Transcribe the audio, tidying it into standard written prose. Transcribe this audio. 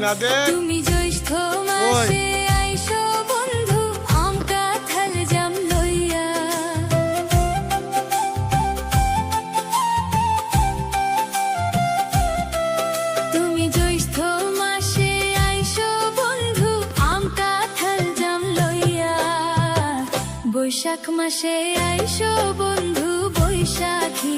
না দে। তুমি জ্যৈষ্ঠ মাসে আইসো বন্ধু আম কাঁঠাল জাম লইয়া। তুমি জ্যৈষ্ঠ মাসে আইসো বন্ধু আম কাঁঠাল জাম লইয়া। বৈশাখ মাসে আইসো বন্ধু বৈশাখী